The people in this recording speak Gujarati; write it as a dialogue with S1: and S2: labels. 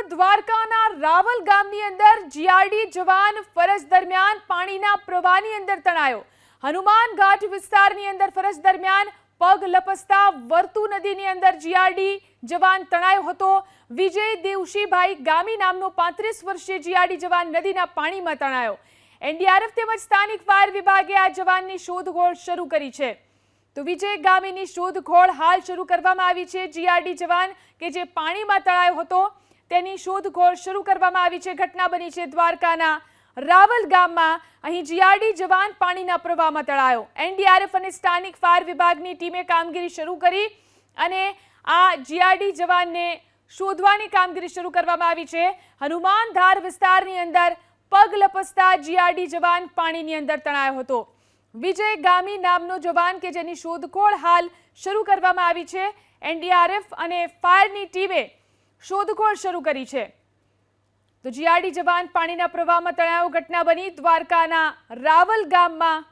S1: દ્વારકાના રાવલ ગામની અંદર જીઆરડી જવાન ફરજ દરમિયાન પાણીના પ્રવાહની અંદર તણાયો। હનુમાન ઘાટ વિસ્તારની અંદર ફરજ દરમિયાન પગ લપસતા વર્તુ નદીની અંદર જીઆરડી જવાન તણાયો હતો। વિજય દેવશીભાઈ ગામી નામનો 35 વર્ષીય જીઆરડી જવાન નદીના પાણીમાં તણાયો। એનડીઆરએફ તેમજ સ્થાનિક ફાયર વિભાગે આ જવાનની શોધખોળ શરૂ કરી છે। તો વિજય ગામીની શોધખોળ હાલ શરૂ કરવામાં આવી છે। જીઆરડી જવાન કે જે પાણીમાં તણાયો હતો તેની શોધખોળ શરૂ કરવામાં આવી છે। ઘટના બની છે દ્વારકાના રાવલ ગામમાં। અહીં જીઆરડી જવાન પાણીના પ્રવાહમાં તણાયો। એનડીઆરએફ અને સ્થાનિક ફાયર વિભાગની ટીમે કામગીરી શરૂ કરી અને આ જીઆરડી જવાનને શોધવાની કામગીરી શરૂ કરવામાં આવી છે। હનુમાન ધાર વિસ્તારની અંદર પગ લપસતા જીઆરડી જવાન પાણીની અંદર તણાયો હતો। વિજય ગામી નામનો જવાન કે જેની શોધખોળ હાલ શરૂ કરવામાં આવી છે। એનડીઆરએફ અને ફાયરની ટીમે શોધખોળ શરૂ કરી છે। તો જીઆરડી જવાન પાણીના પ્રવાહમાં તણાયો। ઘટના બની દ્વારકાના રાવલ ગામમાં।